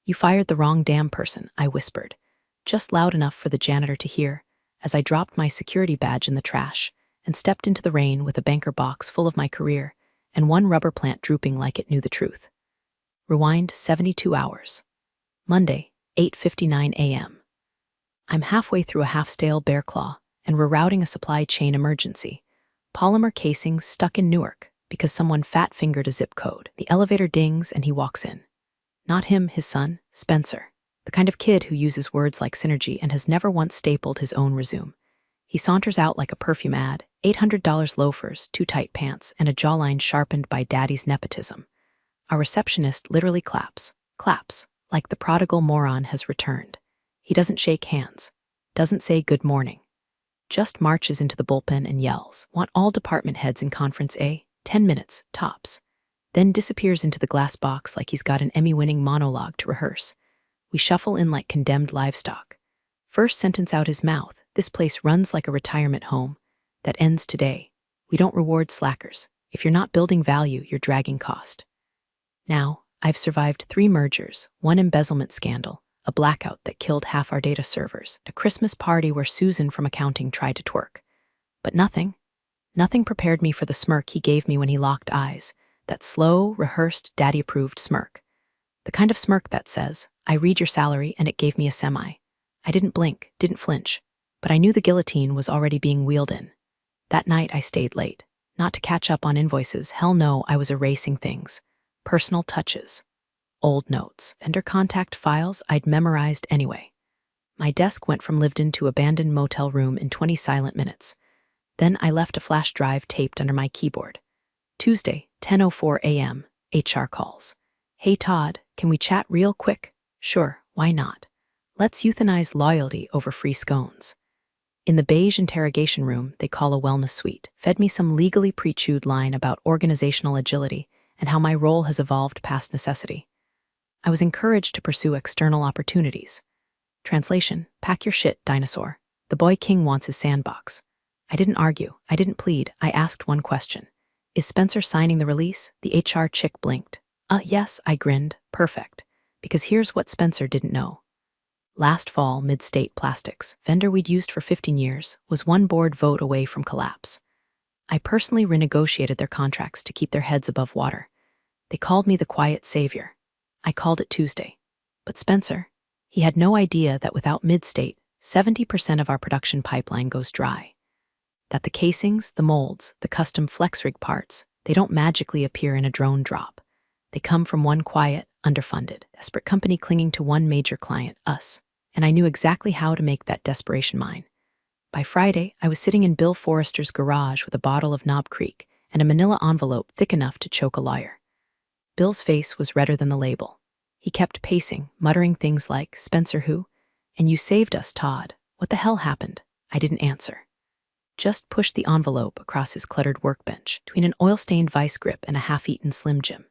"You fired the wrong damn person," I whispered, just loud enough for the janitor to hear, as I dropped my security badge in the trash and stepped into the rain with a banker box full of my career and one rubber plant drooping like it knew the truth. Rewind 72 hours. Monday, 8:59 a.m. I'm halfway through a half-stale bear claw and rerouting a supply chain emergency. Polymer casings stuck in Newark because someone fat-fingered a zip code. The elevator dings and he walks in. Not him, his son, Spencer. The kind of kid who uses words like synergy and has never once stapled his own resume. He saunters out like a perfume ad, $800 loafers, too tight pants, and a jawline sharpened by daddy's nepotism. Our receptionist literally claps, like the prodigal moron has returned. He doesn't shake hands, doesn't say good morning, just marches into the bullpen and yells, "Want all department heads in conference A? 10 minutes, tops." Then disappears into the glass box like he's got an Emmy-winning monologue to rehearse. We shuffle in like condemned livestock. First sentence out his mouth, "This place runs like a retirement home." That ends today. We don't reward slackers. If you're not building value, you're dragging cost. Now, I've survived 3 mergers, 1 embezzlement scandal, a blackout that killed half our data servers, a Christmas party where Susan from accounting tried to twerk. But nothing prepared me for the smirk he gave me when he locked eyes, that slow, rehearsed, daddy-approved smirk. The kind of smirk that says, "I read your salary," and it gave me a semi. I didn't blink, didn't flinch, but I knew the guillotine was already being wheeled in. That night I stayed late, not to catch up on invoices, hell no, I was erasing things. Personal touches, old notes, vendor contact files I'd memorized anyway. My desk went from lived-in to abandoned motel room in 20 silent minutes. Then I left a flash drive taped under my keyboard. Tuesday, 10:04 a.m., HR calls. "Hey Todd, can we chat real quick?" "Sure, why not? Let's euthanize loyalty over free scones." In the beige interrogation room they call a wellness suite, fed me some legally pre-chewed line about organizational agility and how my role has evolved past necessity. I was encouraged to pursue external opportunities. Translation: pack your shit, dinosaur. The boy king wants his sandbox. I didn't argue, I didn't plead, I asked one question. "Is Spencer signing the release?" The HR chick blinked. Yes, I grinned. Perfect. Because here's what Spencer didn't know. Last fall, Mid-State Plastics, vendor we'd used for 15 years, was one board vote away from collapse. I personally renegotiated their contracts to keep their heads above water. They called me the quiet savior. I called it Tuesday. But Spencer, he had no idea that without Mid-State, 70% of our production pipeline goes dry. That the casings, the molds, the custom flex rig parts, they don't magically appear in a drone drop. They come from one quiet, underfunded, desperate company clinging to one major client, us. And I knew exactly how to make that desperation mine. By Friday, I was sitting in Bill Forrester's garage with a bottle of Knob Creek and a manila envelope thick enough to choke a lawyer. Bill's face was redder than the label. He kept pacing, muttering things like, "Spencer who? And you saved us, Todd. What the hell happened?" I didn't answer. Just pushed the envelope across his cluttered workbench, between an oil-stained vice grip and a half-eaten Slim Jim.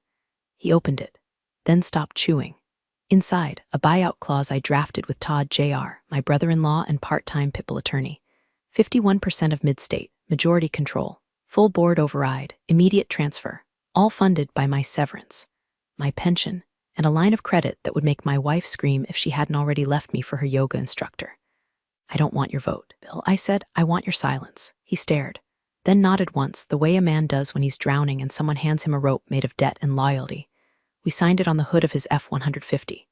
He opened it, then stopped chewing. Inside, a buyout clause I drafted with Todd Jr., my brother-in-law and part-time pitbull attorney. 51% of Mid-State, majority control, full board override, immediate transfer, all funded by my severance, my pension, and a line of credit that would make my wife scream if she hadn't already left me for her yoga instructor. "I don't want your vote, Bill," I said. "I want your silence." He stared, then nodded once, the way a man does when he's drowning and someone hands him a rope made of debt and loyalty. We signed it on the hood of his F-150.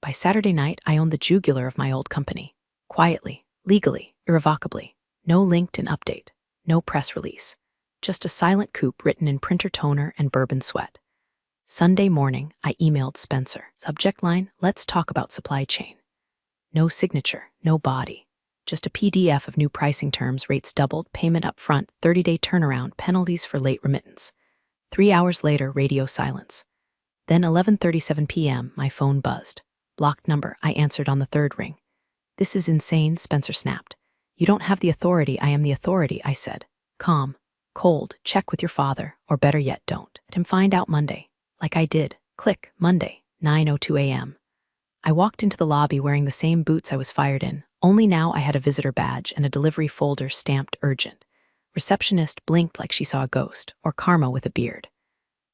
By Saturday night, I owned the jugular of my old company. Quietly, legally, irrevocably. No LinkedIn update, no press release. Just a silent coup written in printer toner and bourbon sweat. Sunday morning, I emailed Spencer. Subject line, "Let's talk about supply chain." No signature, no body. Just a PDF of new pricing terms, rates doubled, payment up front, 30-day turnaround, penalties for late remittance. 3 hours later, radio silence. Then 11:37 p.m., my phone buzzed. Blocked number, I answered on the 3rd ring. "This is insane," Spencer snapped. "You don't have the authority, I am the authority," I said. Calm, cold, check with your father, or better yet, don't. Let him find out Monday. Like I did. Click, Monday, 9:02 a.m. I walked into the lobby wearing the same boots I was fired in, only now I had a visitor badge and a delivery folder stamped urgent. Receptionist blinked like she saw a ghost, or Karma with a beard.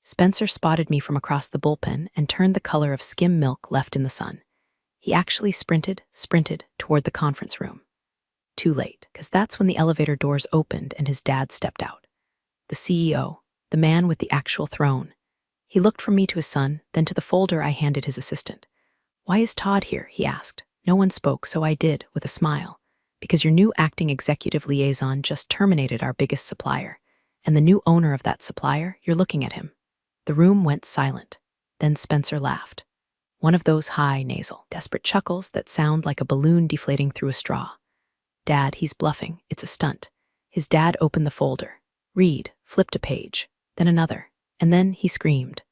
Spencer spotted me from across the bullpen and turned the color of skim milk left in the sun. He actually sprinted toward the conference room. Too late, because that's when the elevator doors opened and his dad stepped out. The CEO, the man with the actual throne. He looked from me to his son, then to the folder I handed his assistant. "Why is Todd here?" he asked. No one spoke, so I did, with a smile. "Because your new acting executive liaison just terminated our biggest supplier. And the new owner of that supplier, you're looking at him." The room went silent. Then Spencer laughed. One of those high, nasal, desperate chuckles that sound like a balloon deflating through a straw. "Dad, he's bluffing. It's a stunt." His dad opened the folder. Read, flipped a page, then another, and then he screamed.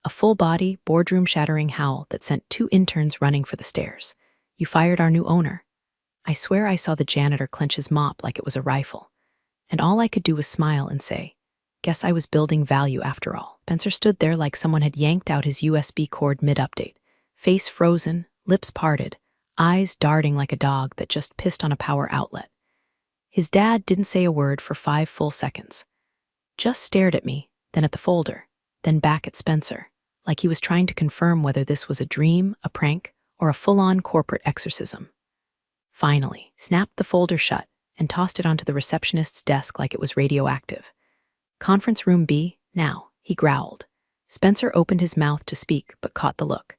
A full-body, boardroom-shattering howl that sent 2 interns running for the stairs. "You fired our new owner." I swear I saw the janitor clench his mop like it was a rifle. And all I could do was smile and say, "Guess I was building value after all." Spencer stood there like someone had yanked out his USB cord mid-update. Face frozen, lips parted, eyes darting like a dog that just pissed on a power outlet. His dad didn't say a word for 5 full seconds. Just stared at me, then at the folder, then back at Spencer, like he was trying to confirm whether this was a dream, a prank, or a full-on corporate exorcism. Finally, snapped the folder shut and tossed it onto the receptionist's desk like it was radioactive. "Conference room B, now," he growled. Spencer opened his mouth to speak, but caught the look.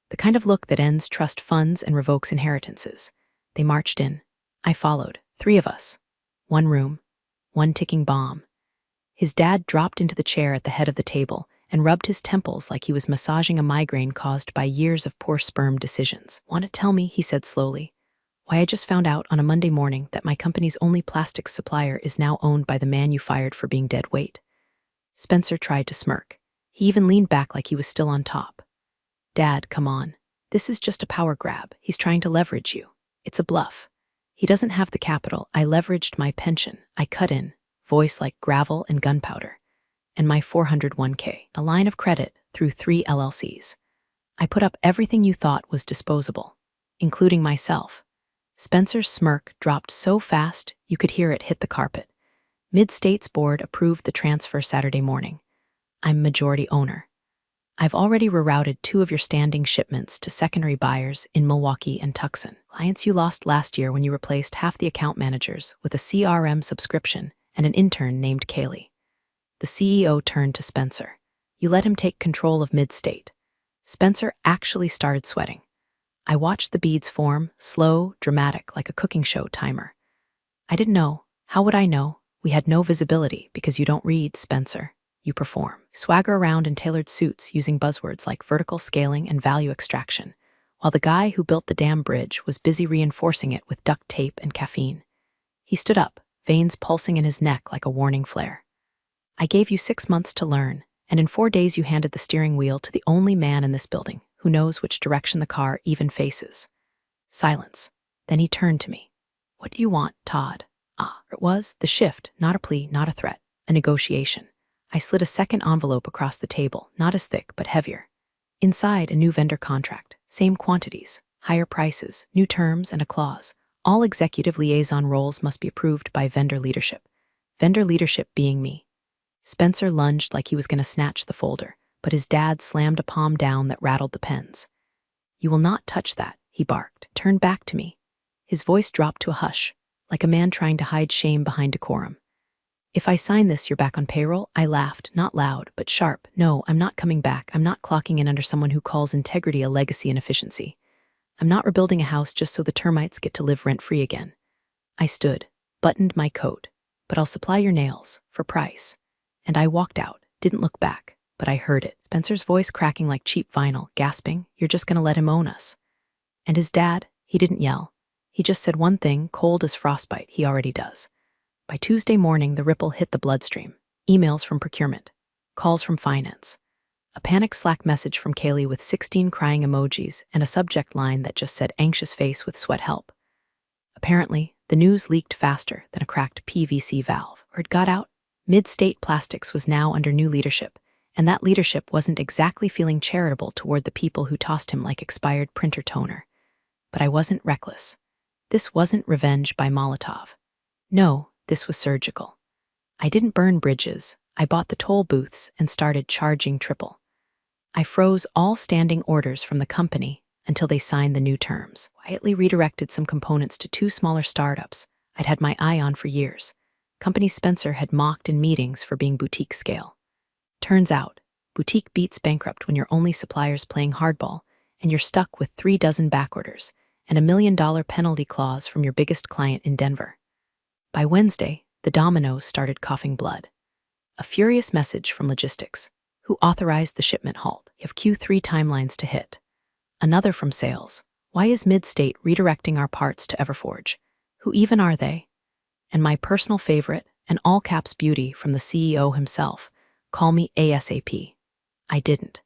The kind of look that ends trust funds and revokes inheritances. They marched in. I followed, 3 of us. 1 room, 1 ticking bomb. His dad dropped into the chair at the head of the table and rubbed his temples like he was massaging a migraine caused by years of poor sperm decisions. "Want to tell me," he said slowly, "why I just found out on a Monday morning that my company's only plastics supplier is now owned by the man you fired for being dead weight?" Spencer tried to smirk. He even leaned back like he was still on top. "Dad, come on. This is just a power grab. He's trying to leverage you. It's a bluff. He doesn't have the capital. I leveraged my pension. I cut in, voice like gravel and gunpowder, and my 401k, a line of credit through 3 LLCs. I put up everything you thought was disposable, including myself." Spencer's smirk dropped so fast you could hear it hit the carpet. Mid-States Board approved the transfer Saturday morning. I'm majority owner. I've already rerouted 2 of your standing shipments to secondary buyers in Milwaukee and Tucson. Clients you lost last year when you replaced half the account managers with a CRM subscription and an intern named Kaylee. The CEO turned to Spencer. "You let him take control of Mid-State." Spencer actually started sweating. I watched the beads form, slow, dramatic, like a cooking show timer. "I didn't know. How would I know? We had no visibility because you don't read, Spencer. You perform. Swagger around in tailored suits using buzzwords like vertical scaling and value extraction, while the guy who built the damn bridge was busy reinforcing it with duct tape and caffeine." He stood up, veins pulsing in his neck like a warning flare. "I gave you 6 months to learn, and in 4 days you handed the steering wheel to the only man in this building who knows which direction the car even faces." Silence. Then he turned to me. "What do you want, Todd?" It was the shift, not a plea, not a threat, a negotiation. I slid a second envelope across the table, not as thick, but heavier. Inside, a new vendor contract, same quantities, higher prices, new terms, and a clause. All executive liaison roles must be approved by vendor leadership. Vendor leadership being me. Spencer lunged like he was going to snatch the folder, but his dad slammed a palm down that rattled the pens. "You will not touch that," he barked. "Turn back to me." His voice dropped to a hush, like a man trying to hide shame behind decorum. "If I sign this, you're back on payroll?" I laughed, not loud, but sharp. "No, I'm not coming back. I'm not clocking in under someone who calls integrity a legacy and efficiency. I'm not rebuilding a house just so the termites get to live rent-free again." I stood, buttoned my coat. "But I'll supply your nails, for price." And I walked out, didn't look back, but I heard it. Spencer's voice cracking like cheap vinyl, gasping, "You're just gonna let him own us." And his dad, he didn't yell. He just said one thing, cold as frostbite, he already does. By Tuesday morning, the ripple hit the bloodstream. Emails from procurement, calls from finance, a panic Slack message from Kaylee with 16 crying emojis and a subject line that just said anxious face with sweat help. Apparently, the news leaked faster than a cracked PVC valve. Word got out. Mid-State Plastics was now under new leadership, and that leadership wasn't exactly feeling charitable toward the people who tossed him like expired printer toner. But I wasn't reckless. This wasn't revenge by Molotov. No, this was surgical. I didn't burn bridges. I bought the toll booths and started charging triple. I froze all standing orders from the company until they signed the new terms. Quietly redirected some components to two smaller startups I'd had my eye on for years. Companies Spencer had mocked in meetings for being boutique scale. Turns out, boutique beats bankrupt when your only supplier's playing hardball and you're stuck with 36 back orders and $1 million penalty clause from your biggest client in Denver. By Wednesday, the dominoes started coughing blood. A furious message from logistics, who authorized the shipment halt. You have Q3 timelines to hit. Another from sales. Why is Midstate redirecting our parts to Everforge? Who even are they? And my personal favorite, an all-caps beauty from the CEO himself, call me ASAP. I didn't.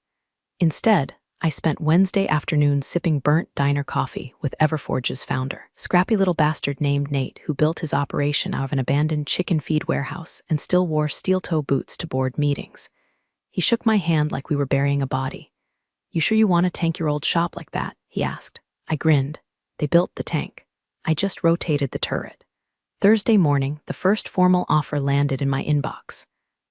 Instead, I spent Wednesday afternoon sipping burnt diner coffee with Everforge's founder, scrappy little bastard named Nate, who built his operation out of an abandoned chicken feed warehouse and still wore steel-toe boots to board meetings. He shook my hand like we were burying a body. "You sure you want to tank your old shop like that?" he asked. I grinned. They built the tank. I just rotated the turret. Thursday morning, the first formal offer landed in my inbox.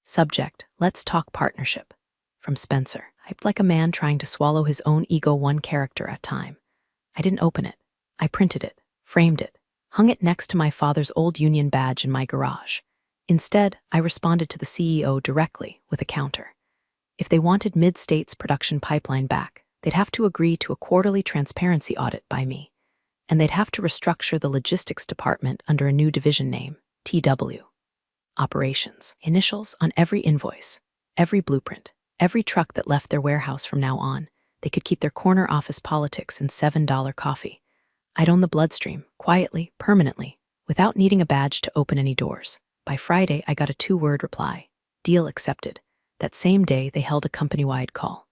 Subject, let's talk partnership. From Spencer, hyped like a man trying to swallow his own ego one character at a time. I didn't open it. I printed it, framed it, hung it next to my father's old union badge in my garage. Instead, I responded to the CEO directly with a counter. If they wanted Mid-State's production pipeline back, they'd have to agree to a quarterly transparency audit by me, and they'd have to restructure the logistics department under a new division name, TW. Operations. Initials on every invoice, every blueprint, every truck that left their warehouse from now on. They could keep their corner office politics and $7 coffee. I'd own the bloodstream, quietly, permanently, without needing a badge to open any doors. By Friday, I got a 2-word reply. Deal accepted. That same day, they held a company-wide call.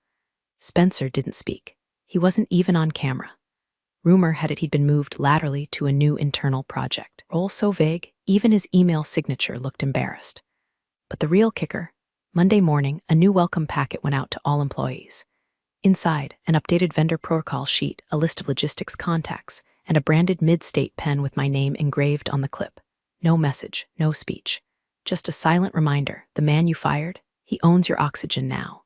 Spencer didn't speak. He wasn't even on camera. Rumor had it he'd been moved laterally to a new internal project. Role so vague, even his email signature looked embarrassed. But the real kicker, Monday morning, a new welcome packet went out to all employees. Inside, an updated vendor protocol sheet, a list of logistics contacts, and a branded Mid-State pen with my name engraved on the clip. No message, no speech. Just a silent reminder, the man you fired, he owns your oxygen now.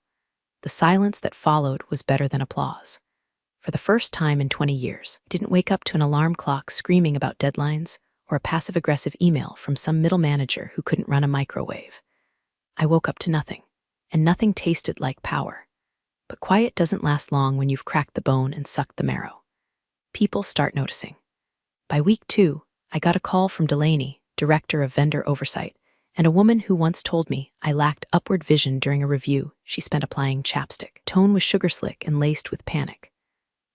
The silence that followed was better than applause. For the first time in 20 years, I didn't wake up to an alarm clock screaming about deadlines or a passive-aggressive email from some middle manager who couldn't run a microwave. I woke up to nothing, and nothing tasted like power. But quiet doesn't last long when you've cracked the bone and sucked the marrow. People start noticing. By week 2, I got a call from Delaney, director of vendor oversight, and a woman who once told me I lacked upward vision during a review she spent applying chapstick. Tone was sugar slick and laced with panic.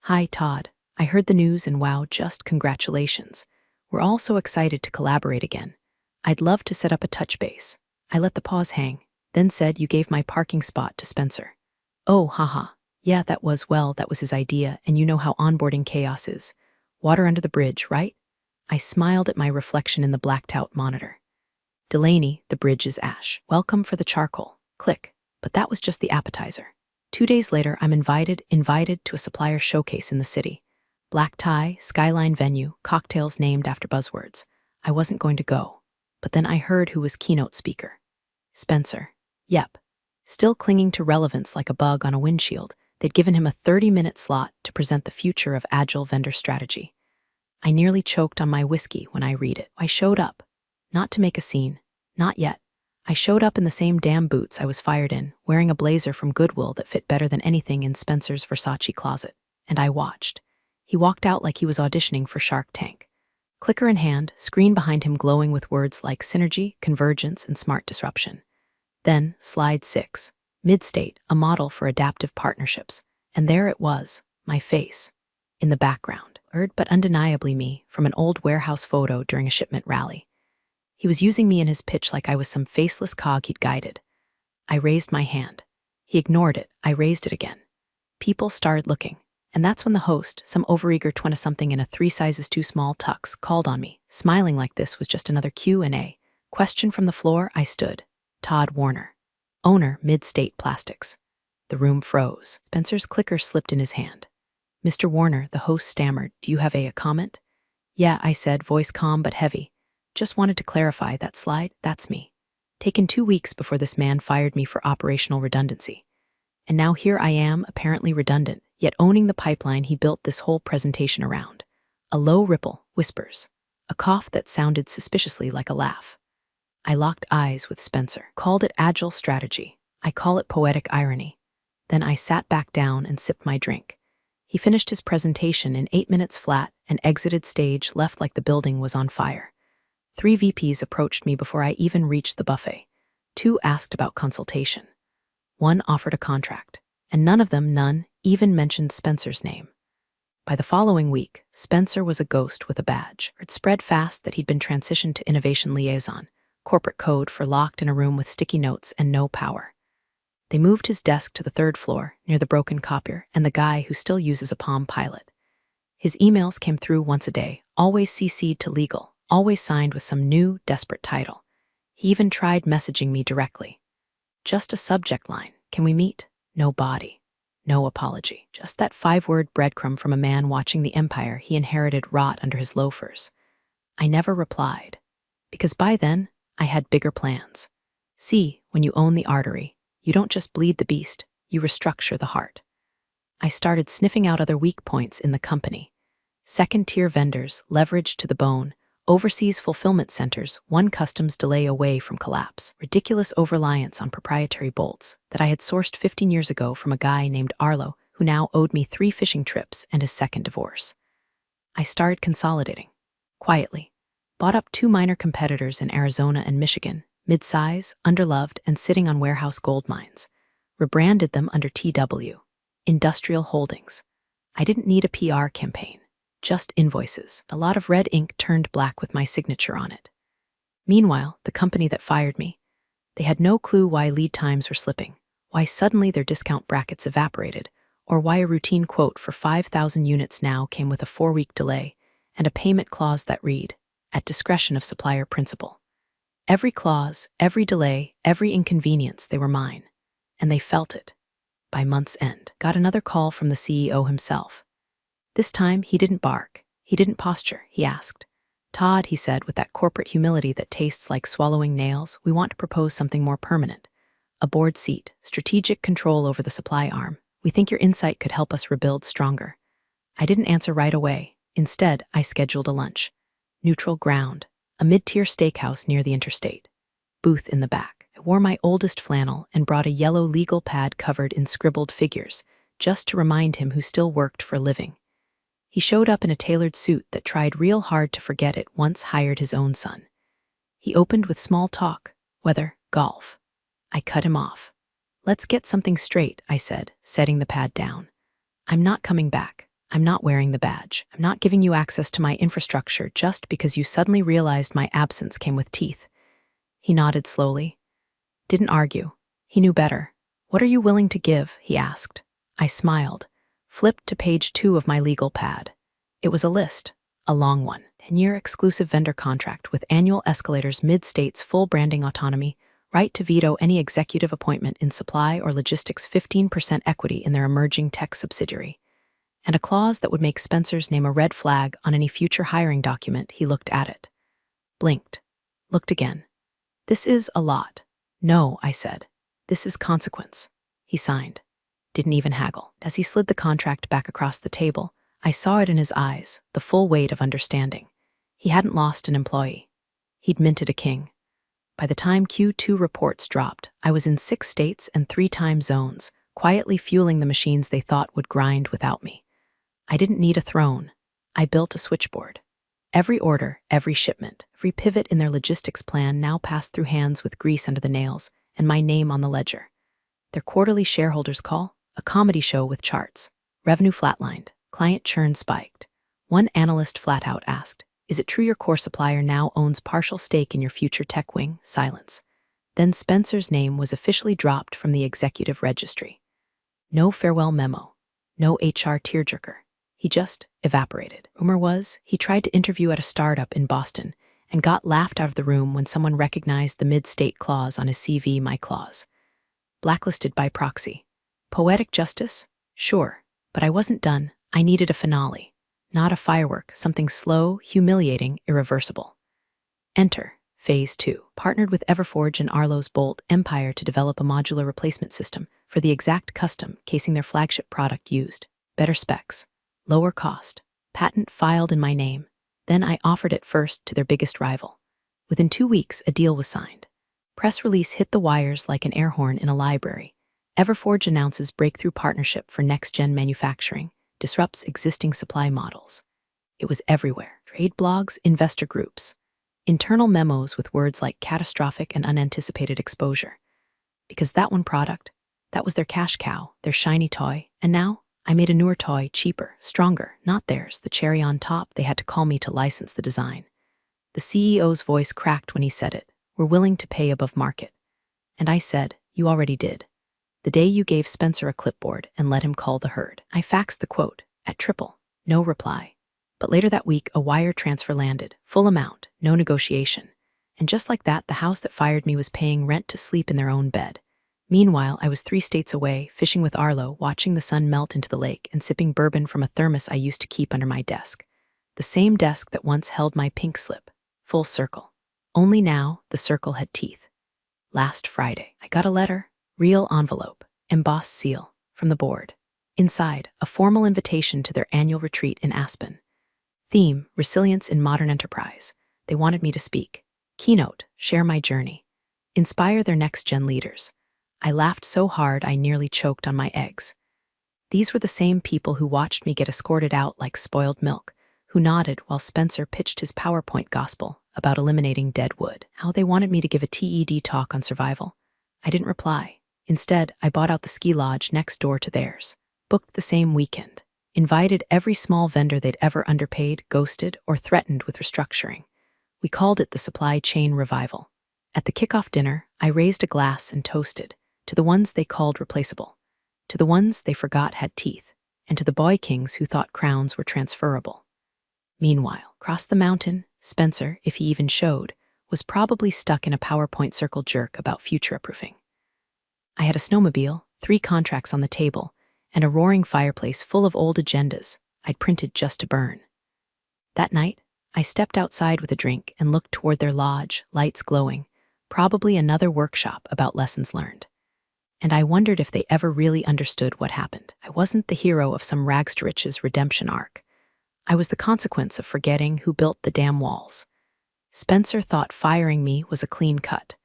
"Hi, Todd. I heard the news and wow, just congratulations. We're all so excited to collaborate again. I'd love to set up a touch base." I let the pause hang, then said you gave my parking spot to Spencer. "Oh, haha. Yeah, that was his idea, and you know how onboarding chaos is. Water under the bridge, right?" I smiled at my reflection in the blacked-out monitor. "Delaney, the bridge is ash. Welcome for the charcoal." Click. But that was just the appetizer. 2 days later, I'm invited to a Supplier showcase in the city. Black tie, skyline venue, cocktails named after buzzwords. I wasn't going to go. But then I heard who was keynote speaker. Spencer. Yep. Still clinging to relevance like a bug on a windshield, they'd given him a 30-minute slot to present the future of agile vendor strategy. I nearly choked on my whiskey when I read it. I showed up. Not to make a scene. Not yet. I showed up in the same damn boots I was fired in, wearing a blazer from Goodwill that fit better than anything in Spencer's Versace closet. And I watched. He walked out like he was auditioning for Shark Tank. Clicker in hand, screen behind him glowing with words like synergy, convergence, and smart disruption. Then, slide 6. Mid-State, a model for adaptive partnerships. And there it was, my face. In the background, blurred but undeniably me, from an old warehouse photo during a shipment rally. He was using me in his pitch like I was some faceless cog he'd guided. I raised my hand. He ignored it. I raised it again. People started looking. And that's when the host, some overeager 20-something in a 3 sizes too small tux, called on me, smiling like this was just another Q&A. Question from the floor, I stood. Todd Warner. Owner, Mid-State Plastics. The room froze. Spencer's clicker slipped in his hand. "Mr. Warner," the host stammered, "do you have a comment?" "Yeah," I said, voice calm but heavy. "Just wanted to clarify that slide, that's me." Taken 2 weeks before this man fired me for operational redundancy. And now here I am, apparently redundant, yet owning the pipeline he built this whole presentation around. A low ripple, whispers. A cough that sounded suspiciously like a laugh. I locked eyes with Spencer. Called it agile strategy. I call it poetic irony. Then I sat back down and sipped my drink. He finished his presentation in 8 minutes flat and exited stage left like the building was on fire. 3 VPs approached me before I even reached the buffet. 2 asked about consultation. 1 offered a contract, and none of them even mentioned Spencer's name. By the following week, Spencer was a ghost with a badge. It spread fast that he'd been transitioned to innovation liaison, corporate code for locked in a room with sticky notes and no power. They moved his desk to the 3rd floor, near the broken copier and the guy who still uses a Palm Pilot. His emails came through once a day, always CC'd to legal, always signed with some new, desperate title. He even tried messaging me directly. Just a subject line, can we meet? No body. No apology. Just that 5-word breadcrumb from a man watching the empire he inherited rot under his loafers. I never replied, because by then, I had bigger plans. See, when you own the artery, you don't just bleed the beast, you restructure the heart. I started sniffing out other weak points in the company. 2nd-tier vendors, leveraged to the bone, overseas fulfillment centers, 1 customs delay away from collapse, ridiculous over-reliance on proprietary bolts that I had sourced 15 years ago from a guy named Arlo, who now owed me 3 fishing trips and his 2nd divorce. I started consolidating, quietly, bought up 2 minor competitors in Arizona and Michigan, mid-size, underloved, and sitting on warehouse gold mines, rebranded them under TW, Industrial Holdings. I didn't need a PR campaign. Just invoices. A lot of red ink turned black with my signature on it. Meanwhile, the company that fired me, they had no clue why lead times were slipping, why suddenly their discount brackets evaporated, or why a routine quote for 5,000 units now came with a 4-week delay and a payment clause that read, at discretion of supplier principal. Every clause, every delay, every inconvenience, they were mine. And they felt it. By month's end, got another call from the CEO himself. This time, he didn't bark. He didn't posture. He asked. Todd, he said, with that corporate humility that tastes like swallowing nails, we want to propose something more permanent. A board seat, strategic control over the supply arm. We think your insight could help us rebuild stronger. I didn't answer right away. Instead, I scheduled a lunch. Neutral ground. A mid-tier steakhouse near the interstate. Booth in the back. I wore my oldest flannel and brought a yellow legal pad covered in scribbled figures, just to remind him who still worked for a living. He showed up in a tailored suit that tried real hard to forget it once hired his own son. He opened with small talk, weather, golf. I cut him off. Let's get something straight, I said, setting the pad down. I'm not coming back. I'm not wearing the badge. I'm not giving you access to my infrastructure just because you suddenly realized my absence came with teeth. He nodded slowly. Didn't argue. He knew better. What are you willing to give? He asked. I smiled. Flipped to page 2 of my legal pad. It was a list, a long one. 10-year exclusive vendor contract with annual escalators, mid-states, full branding autonomy, right to veto any executive appointment in supply or logistics, 15% equity in their emerging tech subsidiary, and a clause that would make Spencer's name a red flag on any future hiring document. He looked at it. Blinked. Looked again. This is a lot. No, I said. This is consequence. He signed. Didn't even haggle. As he slid the contract back across the table, I saw it in his eyes, the full weight of understanding. He hadn't lost an employee. He'd minted a king. By the time Q2 reports dropped, I was in 6 states and 3 time zones, quietly fueling the machines they thought would grind without me. I didn't need a throne. I built a switchboard. Every order, every shipment, every pivot in their logistics plan now passed through hands with grease under the nails and my name on the ledger. Their quarterly shareholders call, a comedy show with charts. Revenue flatlined. Client churn spiked. One analyst flat out asked, "Is it true your core supplier now owns partial stake in your future tech wing?" Silence. Then Spencer's name was officially dropped from the executive registry. No farewell memo. No HR tearjerker. He just evaporated. Rumor was, he tried to interview at a startup in Boston and got laughed out of the room when someone recognized the mid-state clause on his CV, my clause. Blacklisted by proxy. Poetic justice? Sure. But I wasn't done. I needed a finale. Not a firework, something slow, humiliating, irreversible. Enter Phase 2 partnered with Everforge and Arlo's Bolt Empire to develop a modular replacement system for the exact custom casing their flagship product used. Better specs, lower cost, patent filed in my name. Then I offered it first to their biggest rival. Within 2 weeks, a deal was signed. Press release hit the wires like an air horn in a library. Everforge announces breakthrough partnership for next-gen manufacturing, disrupts existing supply models. It was everywhere. Trade blogs, investor groups. Internal memos with words like catastrophic and unanticipated exposure. Because that one product, that was their cash cow, their shiny toy, and now I made a newer toy, cheaper, stronger, not theirs, the cherry on top. They had to call me to license the design. The CEO's voice cracked when he said it. We're willing to pay above market. And I said, you already did. The day you gave Spencer a clipboard and let him call the herd. I faxed the quote, at triple, no reply. But later that week, a wire transfer landed, full amount, no negotiation. And just like that, the house that fired me was paying rent to sleep in their own bed. Meanwhile, I was 3 states away, fishing with Arlo, watching the sun melt into the lake and sipping bourbon from a thermos I used to keep under my desk. The same desk that once held my pink slip. Full circle. Only now, the circle had teeth. Last Friday, I got a letter, real envelope, embossed seal, from the board. Inside, a formal invitation to their annual retreat in Aspen. Theme, resilience in modern enterprise. They wanted me to speak. Keynote, share my journey. Inspire their next-gen leaders. I laughed so hard I nearly choked on my eggs. These were the same people who watched me get escorted out like spoiled milk, who nodded while Spencer pitched his PowerPoint gospel about eliminating dead wood. How they wanted me to give a TED talk on survival. I didn't reply. Instead, I bought out the ski lodge next door to theirs, booked the same weekend, invited every small vendor they'd ever underpaid, ghosted, or threatened with restructuring. We called it the supply chain revival. At the kickoff dinner, I raised a glass and toasted to the ones they called replaceable, to the ones they forgot had teeth, and to the boy kings who thought crowns were transferable. Meanwhile, across the mountain, Spencer, if he even showed, was probably stuck in a PowerPoint circle jerk about future-proofing. I had a snowmobile, 3 contracts on the table, and a roaring fireplace full of old agendas I'd printed just to burn. That night, I stepped outside with a drink and looked toward their lodge, lights glowing, probably another workshop about lessons learned. And I wondered if they ever really understood what happened. I wasn't the hero of some rags-to-riches redemption arc. I was the consequence of forgetting who built the damn walls. Spencer thought firing me was a clean cut,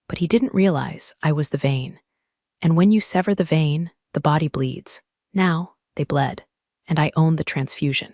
but he didn't realize I was the vein. And when you sever the vein, the body bleeds. Now, they bled, and I owned the transfusion.